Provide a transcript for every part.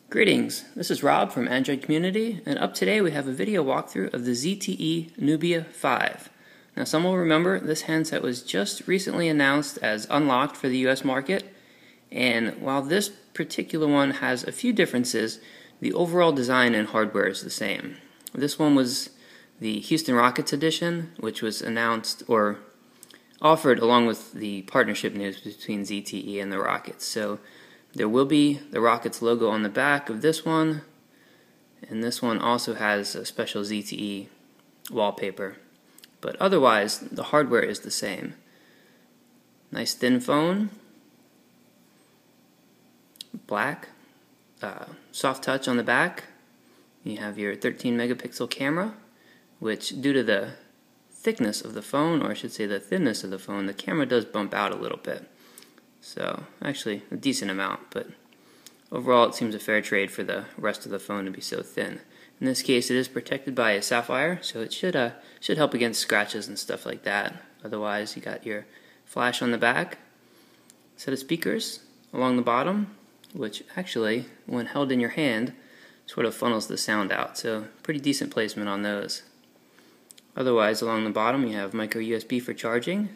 Greetings, this is Rob from Android Community, and up today we have a video walkthrough of the ZTE Nubia 5. Now some will remember this handset was just recently announced as unlocked for the US market, and while this particular one has a few differences, the overall design and hardware is the same. This one was the Houston Rockets edition, which was announced or offered along with the partnership news between ZTE and the Rockets. So there will be the Rockets logo on the back of this one, and this one also has a special ZTE wallpaper. But otherwise, the hardware is the same. Nice thin phone, black, soft touch on the back. You have your 13 megapixel camera, which due to the thickness of the phone, or I should say the thinness of the phone, the camera does bump out a little bit. So actually a decent amount, but overall it seems a fair trade for the rest of the phone to be so thin. In this case it is protected by a sapphire, so it should help against scratches and stuff like that. Otherwise you got your flash on the back, set of speakers along the bottom, which actually when held in your hand sort of funnels the sound out, so pretty decent placement on those. Otherwise along the bottom you have micro USB for charging.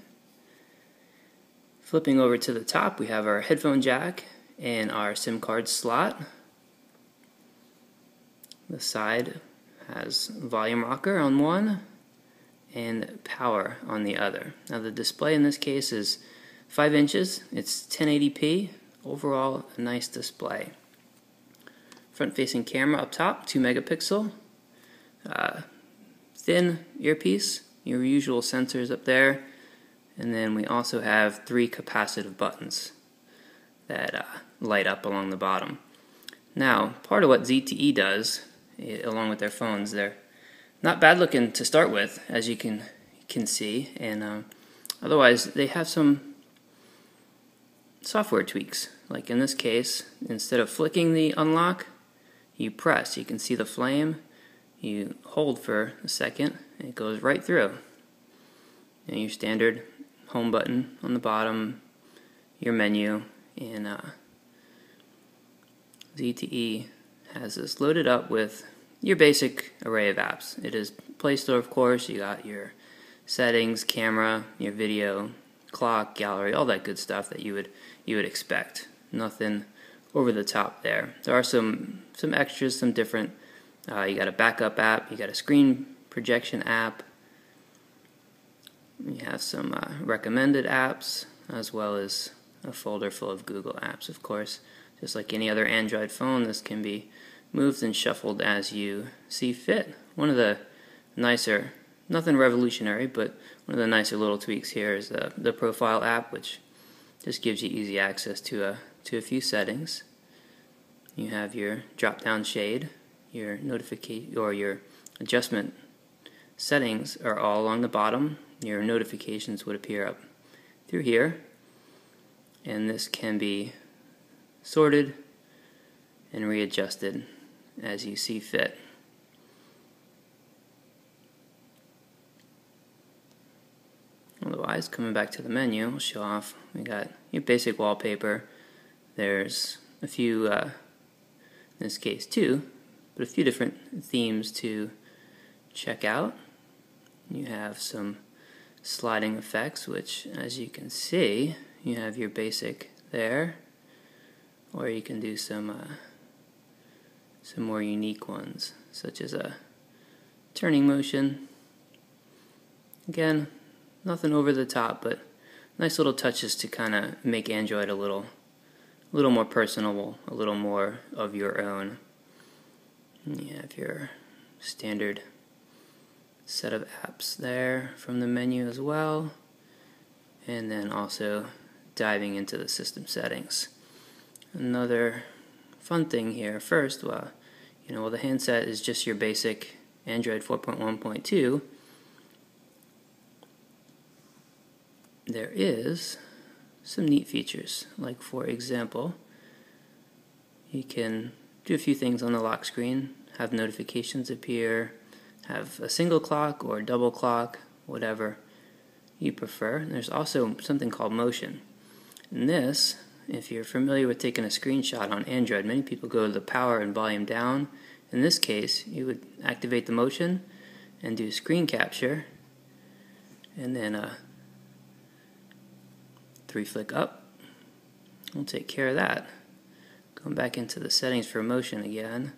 Flipping over to the top, we have our headphone jack and our SIM card slot. The side has volume rocker on one and power on the other. Now the display in this case is 5 inches, it's 1080p, overall a nice display. Front facing camera up top, 2 megapixel. Thin earpiece, your usual sensors up there. And then we also have 3 capacitive buttons that light up along the bottom. Now, part of what ZTE does, along with their phones, they're not bad looking to start with, as you can see, and otherwise they have some software tweaks. Like in this case, instead of flicking the unlock, you press. You can see the flame. You hold for a second, and it goes right through. And your standard home button on the bottom, your menu, and ZTE has this loaded up with your basic array of apps. It is Play Store, of course. You got your settings, camera, your video, clock, gallery, all that good stuff that you would expect. Nothing over the top there. There are some extras, some different. You got a backup app, you got a screen projection app. You have some recommended apps, as well as a folder full of Google apps, of course. Just like any other Android phone, this can be moved and shuffled as you see fit. One of the nicer, nothing revolutionary, but one of the nicer little tweaks here is the profile app, which just gives you easy access to a few settings. You have your drop-down shade, your notification or your adjustment settings are all along the bottom. Your notifications would appear up through here, and this can be sorted and readjusted as you see fit. Otherwise, coming back to the menu, we'll show off. We got your basic wallpaper. There's a few, in this case 2, but a few different themes to check out. You have some sliding effects, which, as you can see, you have your basic there, or you can do some more unique ones, such as a turning motion. Again, nothing over the top, but nice little touches to kind of make Android a little more personable, a little more of your own. And you have your standard set of apps there from the menu as well, and then also diving into the system settings. Another fun thing here first, while the handset is just your basic Android 4.1.2, there is some neat features. Like, for example, you can do a few things on the lock screen, have notifications appear, have a single clock or double clock, whatever you prefer. And there's also something called motion. And this if you're familiar with taking a screenshot on Android, many people go to the power and volume down. In this case, you would activate the motion and do screen capture, and then 3-flick up. We'll take care of that. Going back into the settings for motion again,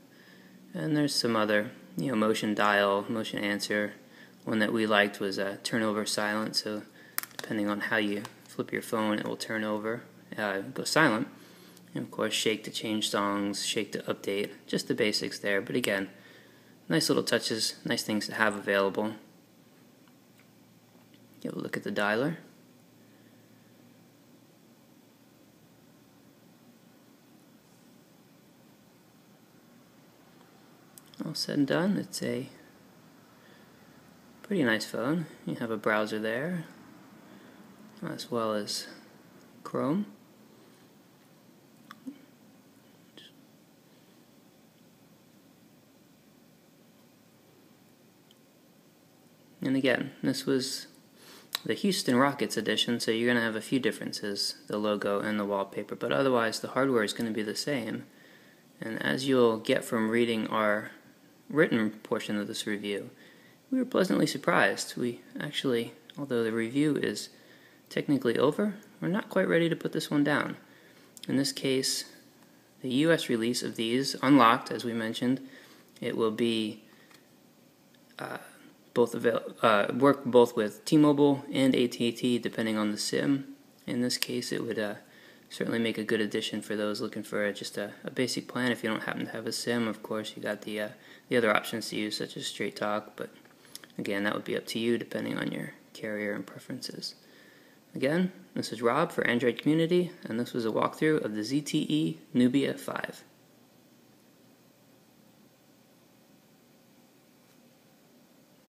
and there's some other, motion dial, motion answer. One that we liked was turn over silent, so depending on how you flip your phone, it will turn over, go silent. And of course, shake to change songs, shake to update, just the basics there. But again, nice little touches, nice things to have available. Give a look at the dialer. All said and done, it's a pretty nice phone. You have a browser there, as well as Chrome. And again, this was the Houston Rockets edition, so you're going to have a few differences, the logo and the wallpaper, but otherwise the hardware is going to be the same. And as you'll get from reading our written portion of this review, we were pleasantly surprised. We actually, although the review is technically over, we're not quite ready to put this one down. In this case, the US release of these, unlocked as we mentioned, it will be work both with T-Mobile and AT&T depending on the SIM. In this case, it would certainly make a good addition for those looking for just a basic plan. If you don't happen to have a SIM, of course, you got the other options to use, such as Straight Talk, but again, that would be up to you depending on your carrier and preferences. Again, this is Rob for Android Community, and this was a walkthrough of the ZTE Nubia 5.